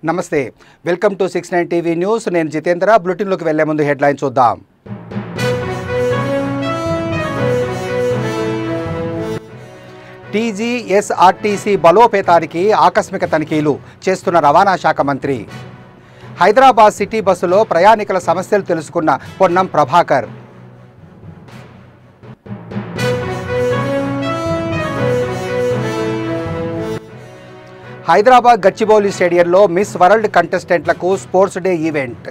నమస్తే welcome to 69 TV news నేను Jitendra bulletin లోకి వెళ్లే ముందు హెడ్లైన్ చూద్దాం టీజీఎస్ఆర్టీసీ బలోపేతానికి ఆకస్మిక తనిఖీలు చేస్తున్న రవాణా శాఖ మంత్రి హైదరాబాద్ సిటీ బస్సులో ప్రయాణికుల సమస్యలు తెలుసుకున్న పొన్నం ప్రభాకర్ హైదరాబాద్ గచ్చిబౌలి స్టేడియంలో మిస్ వరల్డ్ కంటెస్టెంట్లకు స్పోర్ట్స్ డే ఈవెంట్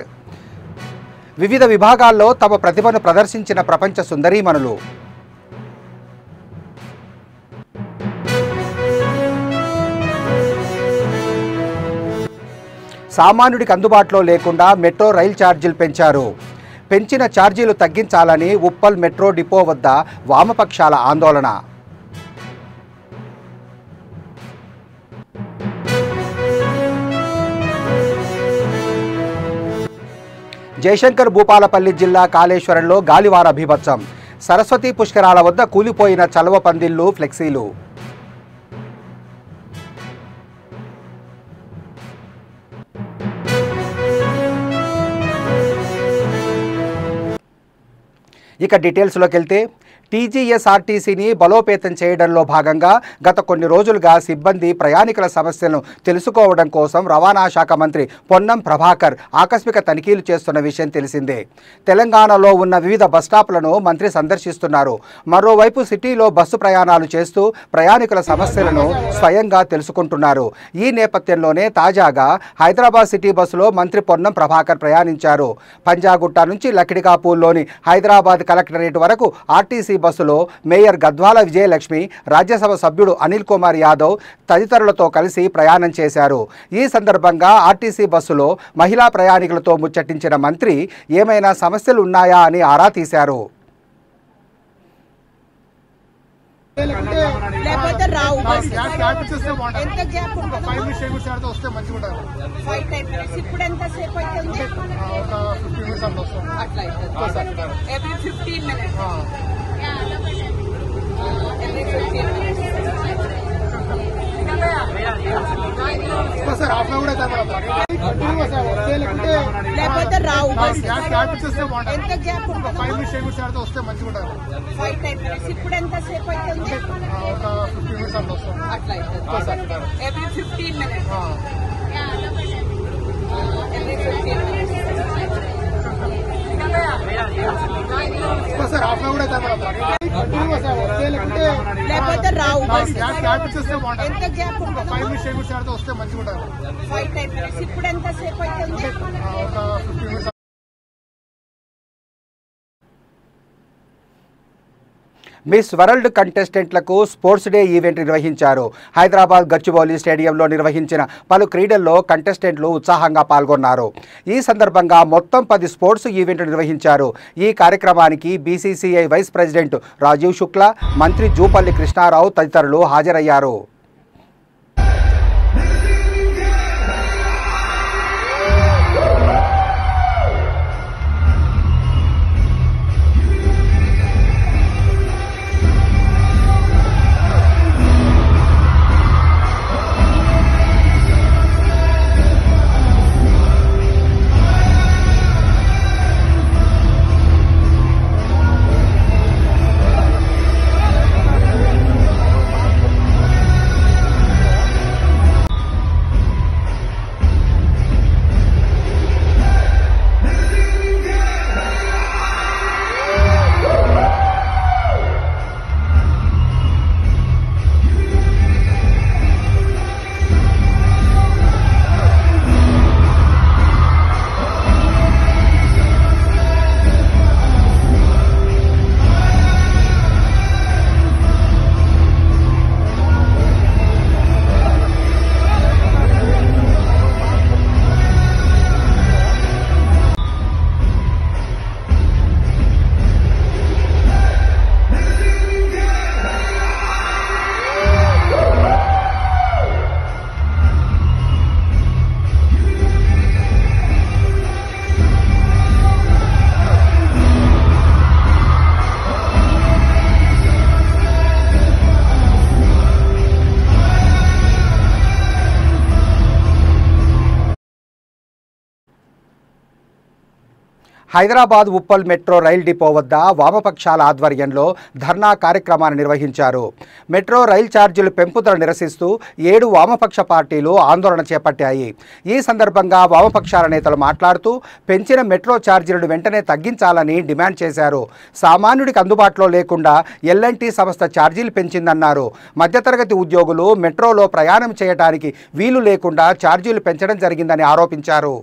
వివిధ విభాగాల్లో తమ ప్రతిభను ప్రదర్శించిన ప్రపంచ సుందరీమణులు సామాన్యుడికి అందుబాటులో లేకుండా మెట్రో రైలు ఛార్జీలు పెంచారు పెంచిన ఛార్జీలు తగ్గించాలని ఉప్పల్ మెట్రో డిపో వద్ద వామపక్షాల ఆందోళన జయశంకర్ భూపాలపల్లి జిల్లా కాళేశ్వరంలో గాలివార బీభత్సం సరస్వతి పుష్కరాల వద్ద కూలిపోయిన చలవ పందిళ్లు ఫ్లెక్సీలు ఇక డీటెయిల్స్లోకి వెళ్తే టీజీఎస్ఆర్టీసీని బలోపేతం చేయడంలో భాగంగా గత కొన్ని రోజులుగా సిబ్బంది ప్రయాణికుల సమస్యలను తెలుసుకోవడం కోసం రవాణా శాఖ మంత్రి పొన్నం ప్రభాకర్ ఆకస్మిక తనిఖీలు చేస్తున్న విషయం తెలిసిందే. తెలంగాణలో ఉన్న వివిధ బస్టాప్లను మంత్రి సందర్శిస్తున్నారు. మరోవైపు సిటీలో బస్సు ప్రయాణాలు చేస్తూ ప్రయాణికుల సమస్యలను స్వయంగా తెలుసుకుంటున్నారు. ఈ నేపథ్యంలోనే తాజాగా హైదరాబాద్ సిటీ బస్సులో మంత్రి పొన్నం ప్రభాకర్ ప్రయాణించారు. పంజాగుట్ట నుంచి లక్డికాపూల్లోని హైదరాబాద్ కలెక్టరేట్ వరకు ఆర్టీసీ బస్సులో మేయర్ గద్వాల విజయలక్ష్మి, రాజ్యసభ సభ్యుడు అనిల్ కుమార్ యాదవ్ తదితరులతో కలిసి ప్రయాణం చేశారు. ఈ సందర్భంగా ఆర్టీసీ బస్సులో మహిళా ప్రయాణికులతో ముచ్చటించిన మంత్రి ఏమైనా సమస్యలు ఉన్నాయా అని ఆరా తీశారు. మిస్ వరల్డ్ కంటెస్టెంట్లకు స్పోర్ట్స్ డే ఈవెంట్ నిర్వహించారు. హైదరాబాద్ గచ్చిబౌలి స్టేడియంలో నిర్వహించిన పలు క్రీడల్లో కంటెస్టెంట్లు ఉత్సాహంగా పాల్గొన్నారు. ఈ సందర్భంగా మొత్తం 10 స్పోర్ట్స్ ఈవెంట్లు నిర్వహించారు. ఈ కార్యక్రమానికి BCCI vice president Rajiv Shukla, మంత్రి జూపల్లి కృష్ణారావు తదితరులు హాజరయ్యారు. Hyderabad Uppal metro rail depot వద్ద వామపక్షాల ఆధ్వర్యంలో ధర్నా కార్యక్రమాన్ని నిర్వహించారు. మెట్రో రైల్ ఛార్జీలు పెంపుదల నిరసిస్తూ 7 వామపక్ష పార్టీలు ఆందోళన చేపట్టాయి. ఈ సందర్భంగా వామపక్షాల నేతలు మాట్లాడుతూ పెంచిన మెట్రో ఛార్జీలను వెంటనే తగ్గించాలని డిమాండ్ చేశారు. సామాన్యుడికి అందుబాటులో లేకుండా ఎల్ఎన్టీ సంస్థ ఛార్జీలు పెంచిందన్నారు. మధ్యతరగతి ఉద్యోగులు మెట్రోలో ప్రయాణం చేయడానికి వీలు లేకుండా ఛార్జీలు పెంచడం జరిగిందని ఆరోపించారు.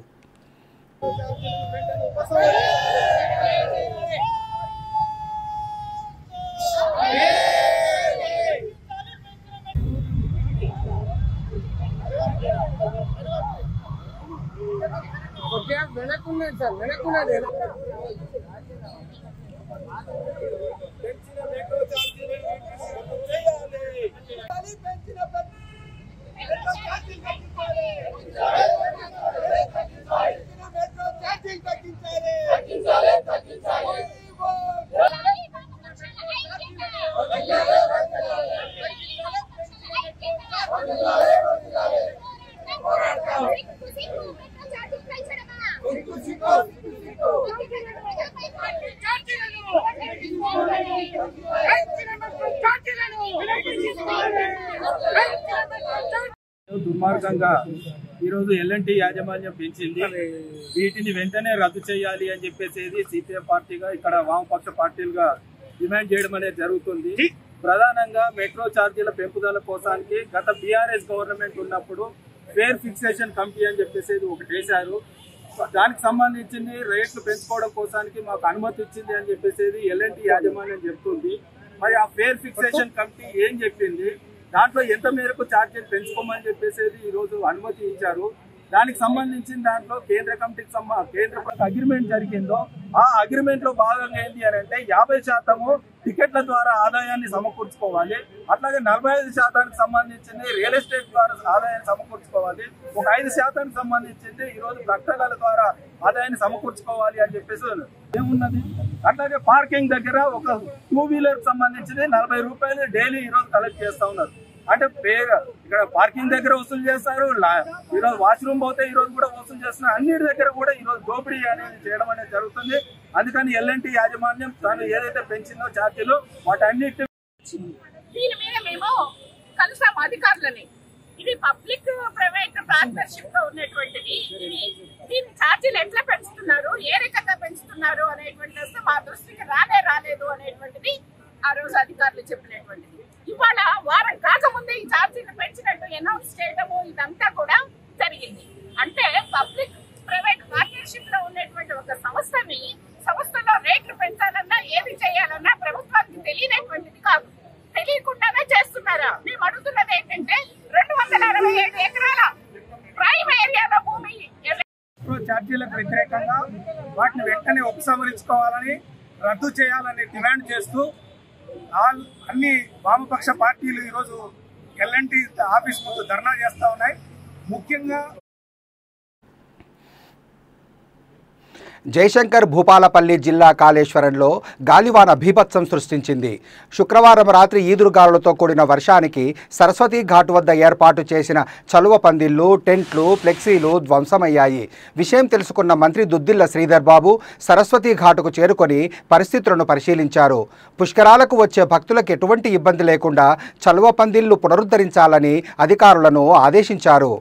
దుర్మార్గంగా ఈరోజు ఎల్ఎన్టీ యాజమాన్యం పెంచింది. వీటిని వెంటనే రద్దు చేయాలి అని చెప్పేసి సిపిఎం పార్టీగా ఇక్కడ వామపక్ష పార్టీలుగా డిమాండ్ చేయడం అనేది జరుగుతుంది. ప్రధానంగా మెట్రో ఛార్జీల పెంపుదల కోసానికి గత బీఆర్ఎస్ గవర్నమెంట్ ఉన్నప్పుడు ఫేర్ ఫిక్సేషన్ కమిటీ అని చెప్పేసి ఒకటి వేశారు. దానికి సంబంధించింది రేట్లు పెంచుకోవడం కోసానికి మాకు అనుమతి ఇచ్చింది అని చెప్పేసి ఎల్ఎన్టీ యాజమాన్యం చెప్తుంది. మరి ఆ ఫేర్ ఫిక్సేషన్ కమిటీ ఏం చెప్పింది, దాంట్లో ఎంత మేరకు ఛార్జీలు పెంచుకోమని చెప్పేసి ఈ రోజు అనుమతి ఇచ్చారు. దానికి సంబంధించిన దాంట్లో కేంద్ర కమిటీకి కేంద్ర అగ్రిమెంట్ జరిగిందో ఆ అగ్రిమెంట్ లో భాగంగా ఏంటి అని అంటే 50% టికెట్ల ద్వారా ఆదాయాన్ని సమకూర్చుకోవాలి. అట్లాగే 45% సంబంధించింది రియల్ ఎస్టేట్ ద్వారా ఆదాయాన్ని సమకూర్చుకోవాలి. ఒక 5% సంబంధించింది ఈ రోజు ప్రకటనల ద్వారా ఆదాయాన్ని సమకూర్చుకోవాలి అని చెప్పేసి ఏమున్నది. అట్లాగే పార్కింగ్ దగ్గర ఒక 2 వీలర్ సంబంధించింది 40 రూపాయలు డైలీ ఈ రోజు కలెక్ట్ చేస్తా ఉన్నారు. అంటే ఇక్కడ పార్కింగ్ దగ్గర వసూలు చేస్తారు, ఈరోజు వాష్రూమ్ పోతే ఈ రోజు కూడా వసూలు చేస్తున్నారు. అన్నిటి దగ్గర కూడా ఈ రోజు దోపిడీ అనేది చేయడం అనేది జరుగుతుంది. అందుకని ఎల్ఎన్టీ యాజమాన్యం తాను ఏదైతే పెంచిందో ఛార్జీలు వాటన్నిటి దీని మీద మేము కలిసాం అధికారులని. ఇది పబ్లిక్ ప్రైవేట్ పార్ట్నర్షిప్ తో ఉన్నటువంటిది. దీని ఛార్జీలు ఎట్లా పెంచుతున్నారు, ఏ రకంగా పెంచుతున్నారు అనేటువంటి వస్తే మా దృష్టికి రాలేదు అనేటువంటిది ఆ రోజు అధికారులు చెప్పినటువంటిది. ఇవాళ వారం కాకముందే ఈ ఛార్జీలు పెంచినట్టు అనౌన్స్ చేయడము ఇదంతా కూడా జరిగింది. అంటే పబ్లిక్ ప్రైవేట్ పార్ట్నర్షిప్ లో ఉన్నటువంటి ఒక సంస్థలో రేట్లు పెంచాలన్నా ఏది చేయాలన్నా ప్రభుత్వానికి తెలియనటువంటిది కాదు. తెలియకుండానే చేస్తున్నారా? మేము అడుగుతున్నది ఏంటంటే 267 ఎకరాల ప్రైమ్ ఏరియాలో భూమి ఛార్జీలకు వ్యతిరేకంగా వాటిని వెంటనే ఉపసంహరించుకోవాలని, రద్దు చేయాలని డిమాండ్ చేస్తూ అన్ని వామపక్ష పార్టీలు ఈరోజు ఎల్ఎన్టీ ఆఫీస్ ముందు ధర్నా చేస్తా ఉన్నాయి. ముఖ్యంగా జయశంకర్ భూపాలపల్లి జిల్లా కాళేశ్వరంలో గాలివాన బీభత్సం సృష్టించింది. శుక్రవారం రాత్రి ఈదురుగాలులతో కూడిన వర్షానికి సరస్వతి ఘాట్ వద్ద ఏర్పాటు చేసిన చలువ పందిళ్లు, టెంట్లు, ఫ్లెక్సీలు ధ్వంసమయ్యాయి. విషయం తెలుసుకున్న మంత్రి దుద్దిళ్ల శ్రీధర్ బాబు సరస్వతి ఘాటుకు చేరుకొని పరిస్థితులను పరిశీలించారు. పుష్కరాలకు వచ్చే భక్తులకు ఎటువంటి ఇబ్బంది లేకుండా చలువ పందిళ్లు పునరుద్ధరించాలని అధికారులను ఆదేశించారు.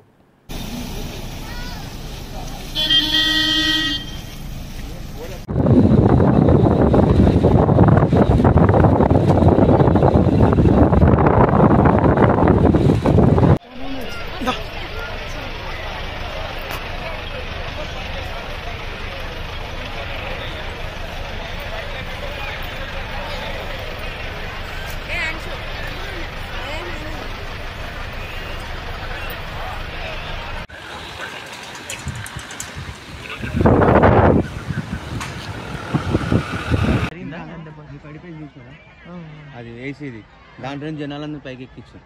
అది వేసేది దాంట్లో జనాలందరూ పైకి ఎక్కించారు.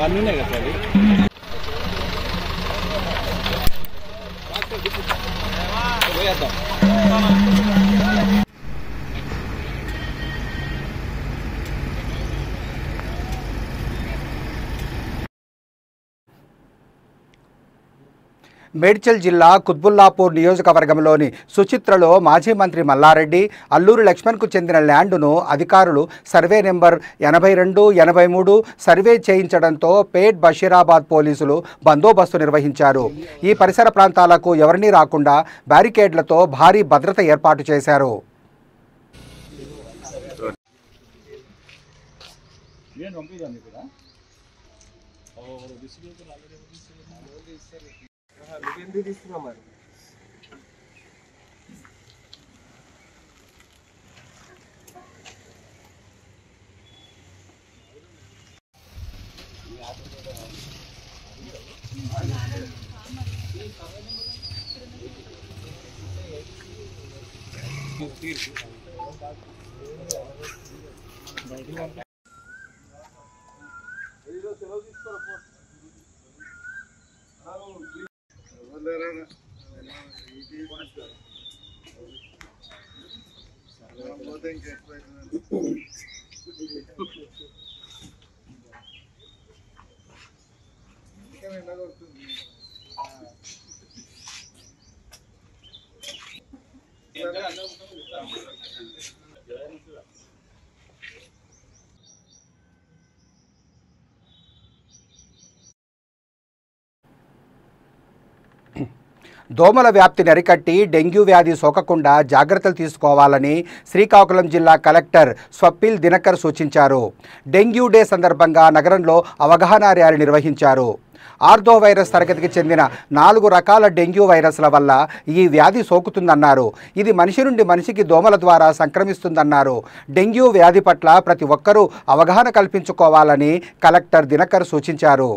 అన్నీ ఉన్నాయి కదా సార్. పోయేద్దాం. మేడ్చల్ జిల్లా కుత్బుల్లాపూర్ నియోజకవర్గంలోని సుచిత్రలో మాజీ మంత్రి మల్లారెడ్డి అల్లూరి లక్ష్మణ్కు చెందిన ల్యాండును అధికారులు సర్వే నెంబర్ 82, 83 సర్వే చేయించడంతో పేట్ బషీరాబాద్ పోలీసులు బందోబస్తు నిర్వహించారు. ఈ పరిసర ప్రాంతాలకు ఎవరినీ రాకుండా బ్యారికేడ్లతో భారీ భద్రత ఏర్పాటు చేశారు. దోమల వ్యాప్తిని అరికట్టి డెంగ్యూ వ్యాధి సోకకుండా జాగ్రత్తలు తీసుకోవాలని శ్రీకాకుళం జిల్లా కలెక్టర్ స్వప్నిల్ దినకర్ సూచించారు. డెంగ్యూ డే సందర్భంగా నగరంలో అవగాహన ర్యాలీ నిర్వహించారు. ఆర్థో వైరస్ తరగతికి చెందిన 4 రకాల డెంగ్యూ వైరస్ల వల్ల ఈ వ్యాధి సోకుతుందన్నారు. ఇది మనిషి నుండి మనిషికి దోమల ద్వారా సంక్రమిస్తుందన్నారు. డెంగ్యూ వ్యాధి పట్ల ప్రతి ఒక్కరూ అవగాహన కల్పించుకోవాలని కలెక్టర్ దినకర్ సూచించారు.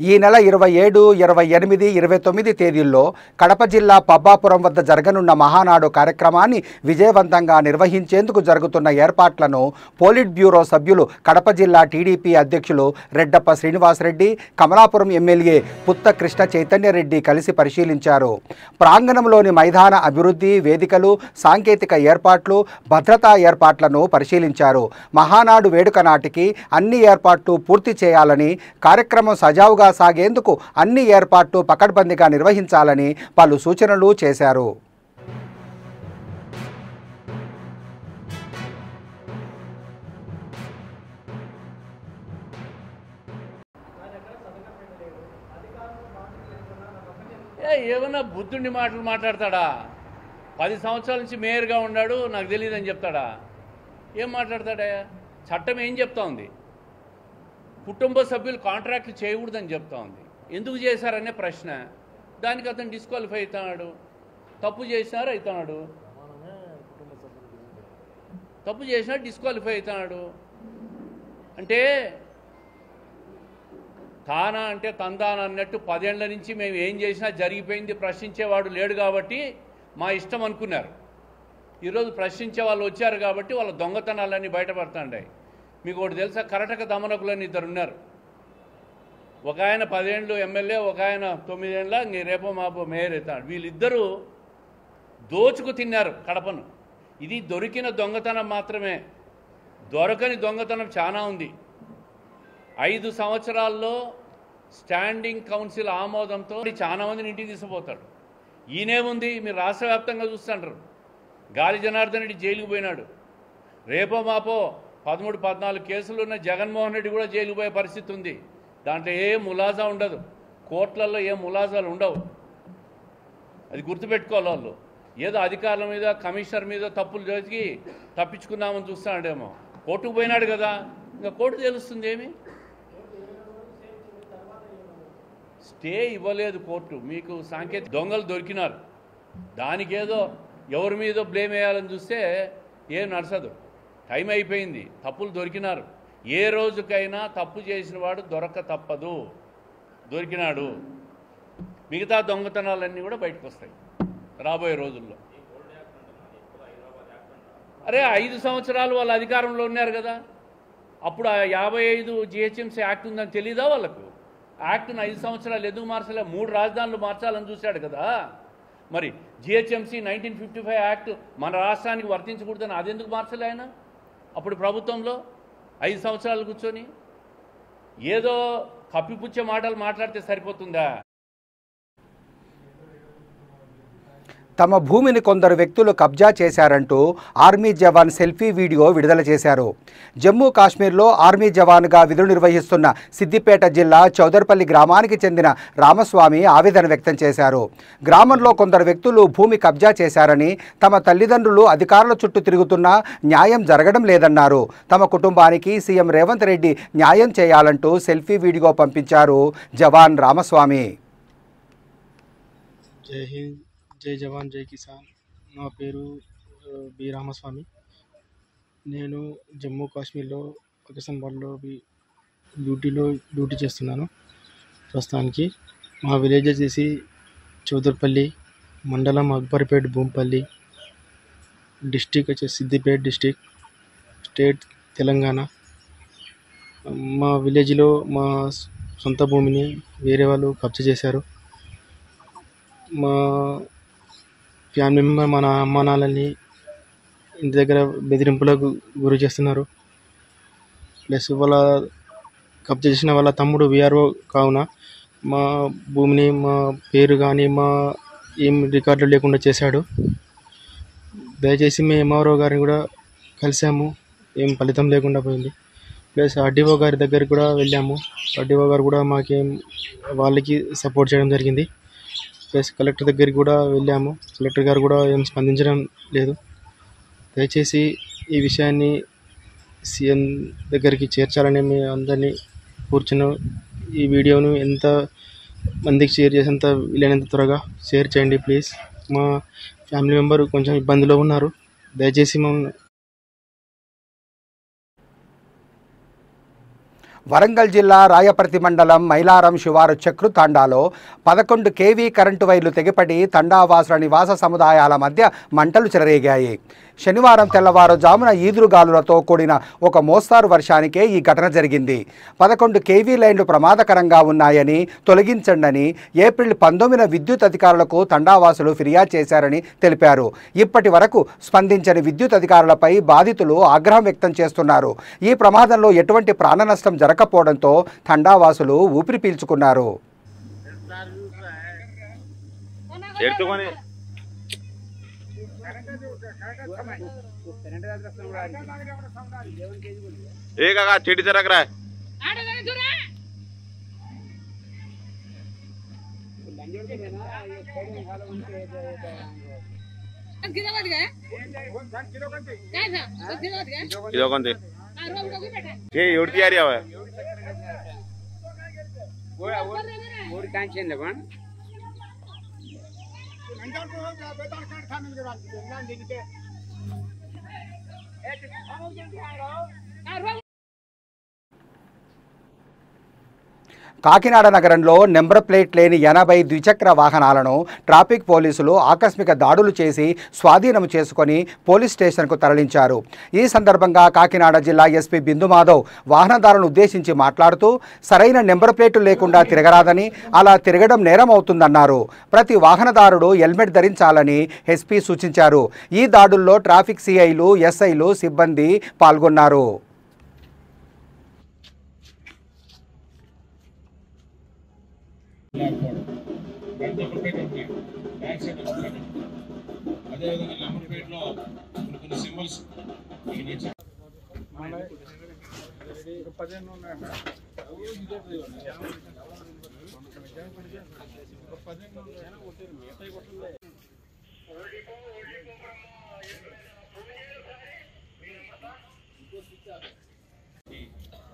ఈ నెల 27, 28, 29 తేదీల్లో కడప జిల్లా పబ్బాపురం వద్ద జరగనున్న మహానాడు కార్యక్రమాన్ని విజయవంతంగా నిర్వహించేందుకు జరుగుతున్న ఏర్పాట్లను పోలిట్ బ్యూరో సభ్యులు కడప జిల్లా టీడీపీ అధ్యక్షులు రెడ్డప్ప శ్రీనివాసరెడ్డి, కమలాపురం ఎమ్మెల్యే పుత్త కృష్ణ చైతన్యరెడ్డి కలిసి పరిశీలించారు. ప్రాంగణంలోని మైదాన అభివృద్ధి, వేదికలు, సాంకేతిక ఏర్పాట్లు, భద్రతా ఏర్పాట్లను పరిశీలించారు. మహానాడు వేడుక నాటికి అన్ని ఏర్పాట్లు పూర్తి చేయాలని, కార్యక్రమం సజావుగా సాగేందుకు అన్ని ఏర్పాట్లు పకడ్బందీగా నిర్వహించాలని పలు సూచనలు చేశారు. ఏమన్నా బుద్ధుడిని మాటలు మాట్లాడతాడా? 10 సంవత్సరాల నుంచి మేయర్గా ఉన్నాడు, నాకు తెలియదని చెప్తాడా? ఏం మాట్లాడతాడా? చట్టం ఏం చెప్తా ఉంది? కుటుంబ సభ్యులు కాంట్రాక్ట్లు చేయకూడదని చెప్తా ఉంది. ఎందుకు చేశారనే ప్రశ్న. దానికి అతను డిస్క్వాలిఫై అవుతున్నాడు. తప్పు చేసినారు అవుతున్నాడు, తప్పు చేసినా డిస్క్వాలిఫై అవుతున్నాడు. అంటే తానా అంటే తందాన అన్నట్టు 10 ఏళ్ల నుంచి మేము ఏం చేసినా జరిగిపోయింది, ప్రశ్నించేవాడు లేడు కాబట్టి మా ఇష్టం అనుకున్నారు. ఈరోజు ప్రశ్నించే వాళ్ళు వచ్చారు కాబట్టి వాళ్ళ దొంగతనాలన్నీ బయటపడుతున్నాయి. మీకు ఒకటి తెలుసా, కరటక దమనకులని 2 ఉన్నారు. ఒక ఆయన 10 ఏళ్ళు ఎమ్మెల్యే, ఒక ఆయన 9 ఏళ్ళ రేపో మాపో మేయర్ అవుతాడు. వీళ్ళిద్దరూ దోచుకు తిన్నారు కడపను. ఇది దొరికిన దొంగతనం మాత్రమే, దొరకని దొంగతనం చాలా ఉంది. 5 సంవత్సరాల్లో స్టాండింగ్ కౌన్సిల్ ఆమోదంతో చాలా మందిని ఇంటికి తీసుకుపోతాడు. ఈయనేముంది, మీరు రాష్ట్ర వ్యాప్తంగా చూస్తుంటారు. గాలి జనార్దన్ రెడ్డి జైలుకు పోయినాడు. రేపో మాపో 13-14 కేసులు ఉన్న జగన్మోహన్ రెడ్డి కూడా జైలుకు పోయే పరిస్థితి ఉంది. దాంట్లో ఏ ములాజా ఉండదు, కోర్టులలో ఏ ములాజాలు ఉండవు. అది గుర్తుపెట్టుకోవాలి. వాళ్ళు ఏదో అధికారుల మీద, కమిషనర్ మీద తప్పులు చేసి తప్పించుకుందామని చూస్తున్నాడేమో. కోర్టుకు పోయినాడు కదా, ఇంకా కోర్టు తెలుస్తుంది. ఏమి స్టే ఇవ్వలేదు కోర్టు. మీకు సాంకేతిక దొంగలు దొరికినారు, దానికేదో ఎవరి మీద బ్లేమ్ వేయాలని చూస్తే ఏం నడచదు. టైం అయిపోయింది, తప్పులు దొరికినారు. ఏ రోజుకైనా తప్పు చేసిన వాడు దొరక తప్పదు. దొరికినాడు, మిగతా దొంగతనాలన్నీ కూడా బయటకు వస్తాయి రాబోయే రోజుల్లో. అరే 5 సంవత్సరాలు వాళ్ళ అధికారంలో ఉన్నారు కదా, అప్పుడు 55 GHMC యాక్ట్ ఉందని తెలీదా వాళ్ళకు? యాక్ట్ను 5 సంవత్సరాలు ఎందుకు మార్చలే? 3 రాజధానులు మార్చాలని చూశాడు కదా. మరి GHMC 1955 యాక్ట్ మన రాష్ట్రానికి వర్తించకూడదని అదెందుకు మార్చలే ఆయన అప్పుడు ప్రభుత్వంలో? 5 సంవత్సరాలు కూర్చొని ఏదో కప్పిపుచ్చే మాటలు మాట్లాడితే సరిపోతుందా? తమ భూమిని కొందరు వ్యక్తులు కబ్జా చేశారంటూ ఆర్మీ జవాన్ సెల్ఫీ వీడియో విడుదల చేశారు. జమ్మూ కాశ్మీర్లో ఆర్మీ జవాన్గా విధులు నిర్వహిస్తున్న సిద్దిపేట జిల్లా చౌదర్పల్లి గ్రామానికి చెందిన రామస్వామి ఆవేదన వ్యక్తం చేశారు. గ్రామంలో కొందరు వ్యక్తులు భూమి కబ్జా చేశారని, తమ తల్లిదండ్రులు అధికారుల చుట్టూ తిరుగుతున్నా న్యాయం జరగడం లేదన్నారు. తమ కుటుంబానికి సీఎం రేవంత్ రెడ్డి న్యాయం చేయాలంటూ సెల్ఫీ వీడియో పంపించారు జవాన్ రామస్వామి. జై హింద్, జై జవాన్, జై కిసాన్. నా పేరు బి రామస్వామి. నేను జమ్మూ కాశ్మీర్లో పాకిస్తాన్లో డ్యూటీ చేస్తున్నాను ప్రస్తుతానికి. మా విలేజ్ వచ్చేసి చౌదర్పల్లి, మండలం అక్బర్పేట్, భూంపల్లి, డిస్టిక్ వచ్చేసి సిద్దిపేట డిస్టిక్, స్టేట్ తెలంగాణ. మా విలేజ్లో మా సొంత భూమిని వేరే వాళ్ళు కబ్జా చేశారు. మా ఫ్యామిలీ మెంబర్, మన అమ్మ నాన్నల్ని ఇంటి దగ్గర బెదిరింపులకు గురి చేస్తున్నారు. ప్లస్ వాళ్ళ కబ్జా చేసిన వాళ్ళ తమ్ముడు విఆర్ఓ కావున మా భూమిని, మా పేరు కానీ మా ఏం రికార్డులు లేకుండా చేశాడు. దయచేసి మేము ఎంఆర్ఓ గారిని కూడా కలిసాము, ఏం ఫలితం లేకుండా పోయింది. ప్లస్ ఆర్డీఓ గారి దగ్గరికి కూడా వెళ్ళాము. ఆర్డీఓ గారు కూడా మాకేం వాళ్ళకి సపోర్ట్ చేయడం జరిగింది. ప్లస్ కలెక్టర్ దగ్గరికి కూడా వెళ్ళాము, కలెక్టర్ గారు కూడా ఏం స్పందించడం లేదు. దయచేసి ఈ విషయాన్ని సీఎం దగ్గరికి చేర్చాలని మేము అందరినీ కూర్చున్నాం. ఈ వీడియోను ఎంత మందికి షేర్ చేసేంత వీలైనంత త్వరగా షేర్ చేయండి ప్లీజ్. మా ఫ్యామిలీ మెంబర్ కొంచెం ఇబ్బందిలో ఉన్నారు, దయచేసి మమ్మల్ని. వరంగల్ జిల్లా రాయపర్తి మండలం మైలారం శివారు చక్రు తాండాలో 11 kV కరెంటు వైర్లు తెగిపడి తండావాసుల నివాస సముదాయాల మధ్య మంటలు చెలరేగాయి. శనివారం తెల్లవారుజామున ఈదురుగాలులతో కూడిన ఒక మోస్తారు వర్షానికే ఈ ఘటన జరిగింది. 11 kV లైన్లు ప్రమాదకరంగా ఉన్నాయని తొలగించండని ఏప్రిల్ 19న విద్యుత్ అధికారులకు తండావాసులు ఫిర్యాదు చేశారని తెలిపారు. ఇప్పటి వరకు స్పందించని విద్యుత్ అధికారులపై బాధితులు ఆగ్రహం వ్యక్తం చేస్తున్నారు. ఈ ప్రమాదంలో ఎటువంటి ప్రాణ నష్టం జరగకపోవడంతో తండావాసులు ఊపిరి పీల్చుకున్నారు. चिड़ी से रख रहा है एवढी तयारी हवा కాకినాడ నగరంలో నెంబర్ ప్లేట్ లేని 80 ద్విచక్ర వాహనాలను ట్రాఫిక్ పోలీసులు ఆకస్మిక దాడులు చేసి స్వాధీనం చేసుకొని పోలీస్ స్టేషన్కు తరలించారు. ఈ సందర్భంగా కాకినాడ జిల్లా ఎస్పీ బిందు మాధవ్ వాహనదారులను ఉద్దేశించి మాట్లాడుతూ సరైన నెంబర్ ప్లేట్లు లేకుండా తిరగరాదని, అలా తిరగడం నేరం అవుతుందన్నారు. ప్రతి వాహనదారుడు హెల్మెట్ ధరించాలని ఎస్పీ సూచించారు. ఈ దాడుల్లో ట్రాఫిక్ సిఐలు, ఎస్ఐలు, సిబ్బంది పాల్గొన్నారు. అదేవిధంగా నెంబర్ ప్లేట్లో కొన్ని సింబల్స్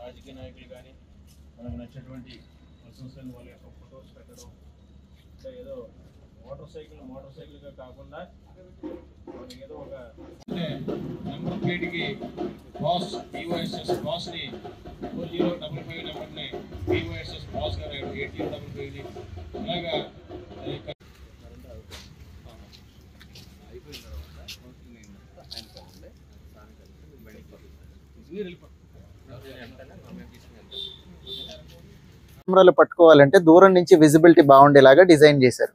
రాజకీయ నాయకులు కానీ మనకు నచ్చినటువంటి పర్సన్స్ వాళ్ళ యొక్క ఫొటోస్ పెట్టడం, ఏదో మోటార్ సైకిల్గా కాకుండా ఏదో ఒక నెంబర్ ప్లేట్కి బాస్ BYSS బాస్ని 4055 నెంబర్ని BYSS బాస్ గారు 8055 ఇలాగా కెమెరాలు పట్టుకోవాలంటే దూరం నుంచి విజిబిలిటీ బాగుండేలాగా డిజైన్ చేశారు.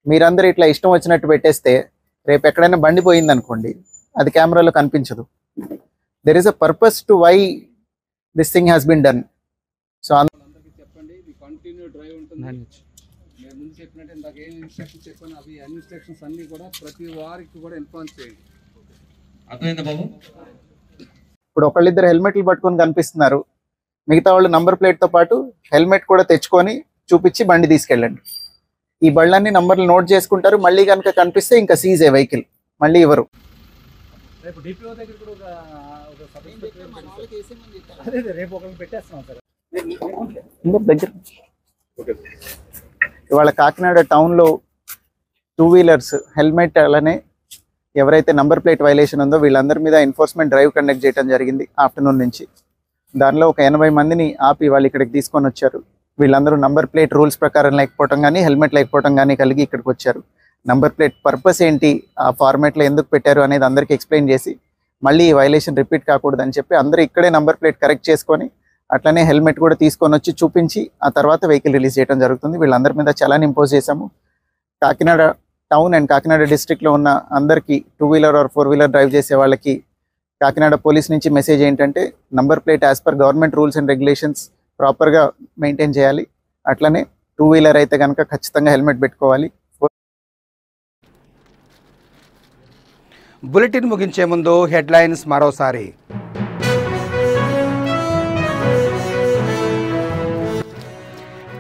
మీరందరూ ఇట్లా ఇష్టం వచ్చినట్టు పెట్టేస్తే రేపు ఎక్కడైనా బండి పోయింది అనుకోండి, అది కెమెరాలో కనిపించదు. There is a purpose to why this thing has been done. So చెప్పండి, ఇది కంటిన్యూ డ్రైవ్ ఉంటుంది. నేను ముందు చెప్పినట్టు ఇందాక ఏం ఇన్స్ట్రక్షన్స్ చెప్పాను, అవి అన్ని ఇన్స్ట్రక్షన్స్ అన్ని కూడా ప్రతి వారికి కూడా ఇన్ఫార్మ్ చేయండి. అర్థమైందా బాబు? ఇప్పుడు ఒకళ్ళిద్దరు హెల్మెట్లు పట్టుకొని కనిపిస్తున్నారు, మిగతా వాళ్ళు నంబర్ ప్లేట్తో పాటు హెల్మెట్ కూడా తెచ్చుకొని చూపించి బండి తీసుకెళ్ళండి. ఈ బళ్ళన్నీ నంబర్లు నోట్ చేసుకుంటారు. మళ్ళీ కనుక కనిపిస్తే ఇంకా సీజ్ ఏ వెహికల్, మళ్ళీ ఇవ్వరు. దగ్గర ఇవాళ కాకినాడ టౌన్లో 2 వీలర్స్ హెల్మెట్ అలానే ఎవరైతే నంబర్ ప్లేట్ వైలేషన్ ఉందో వీళ్ళందరి మీద ఎన్ఫోర్స్మెంట్ డ్రైవ్ కండక్ట్ చేయడం జరిగింది ఆఫ్టర్నూన్ నుంచి. దానిలో ఒక 80 మందిని ఆపి వాళ్ళు ఇక్కడికి తీసుకొని వచ్చారు. వీళ్ళందరూ నంబర్ ప్లేట్ రూల్స్ ప్రకారం లేకపోవడం కానీ, హెల్మెట్ లేకపోవడం కానీ కలిగి ఇక్కడికి వచ్చారు. నంబర్ ప్లేట్ పర్పస్ ఏంటి, ఆ ఫార్మాట్లో ఎందుకు పెట్టారు అనేది అందరికీ ఎక్స్ప్లెయిన్ చేసి మళ్ళీ ఈ వైలేషన్ రిపీట్ కాకూడదని చెప్పి అందరూ ఇక్కడే నంబర్ ప్లేట్ కరెక్ట్ చేసుకొని అట్లనే హెల్మెట్ కూడా తీసుకొని వచ్చి చూపించి ఆ తర్వాత వెహికల్ రిలీజ్ చేయడం జరుగుతుంది. వీళ్ళందరి మీద చలాన్ ఇంపోజ్ చేశాము. కాకినాడ టౌన్ అండ్ కాకినాడ డిస్ట్రిక్ట్లో ఉన్న అందరికీ 2 వీలర్ ఆర్ 4 వీలర్ డ్రైవ్ చేసే వాళ్ళకి కాకినాడ పోలీస్ నుంచి మెసేజ్ ఏంటంటే number plate as per government rules and regulations ప్రాపర్గా మెయింటైన్ చేయాలి. అట్లనే 2 వీలర్ అయితే కనుక ఖచ్చితంగా హెల్మెట్ పెట్టుకోవాలి. బులెటిన్ ముగించే ముందు హెడ్లైన్స్ మరోసారి.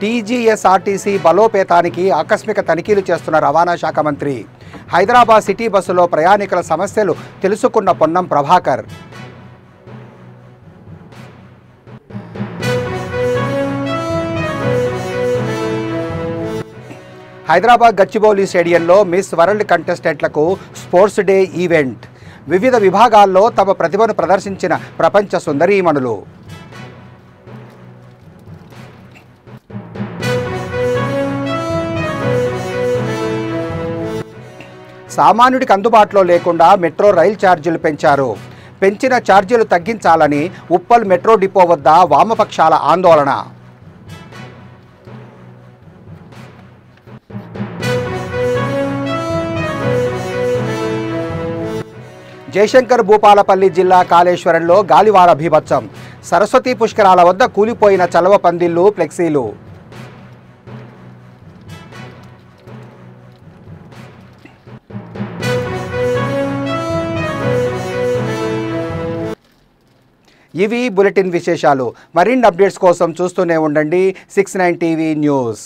టీజీఎస్ఆర్టీసీ బలోపేతానికి ఆకస్మిక తనిఖీలు చేస్తున్న రవాణా శాఖ మంత్రి. హైదరాబాద్ సిటీ బస్సులో ప్రయాణికుల సమస్యలు తెలుసుకున్న పొన్నం ప్రభాకర్. హైదరాబాద్ గచ్చిబౌలి స్టేడియంలో మిస్ వరల్డ్ కంటెస్టెంట్లకు స్పోర్ట్స్ డే ఈవెంట్. వివిధ విభాగాల్లో తమ ప్రతిభను ప్రదర్శించిన ప్రపంచ సుందరీమణులు. సామాన్యుడికి అందుబాటులో లేకుండా మెట్రో రైలు ఛార్జీలు పెంచారు. పెంచిన ఛార్జీలు తగ్గించాలని ఉప్పల్ మెట్రో డిపో వద్ద వామపక్షాల ఆందోళన. జయశంకర్ భూపాలపల్లి జిల్లా కాళేశ్వరంలో గాలివార బీభత్సం. సరస్వతీ పుష్కరాల వద్ద కూలిపోయిన చలవ పందిళ్లు, ఫ్లెక్సీలు. ఇవి బులెటిన్ విశేషాలు. మరిన్ని అప్డేట్స్ కోసం చూస్తూనే ఉండండి 69 టీవీ న్యూస్.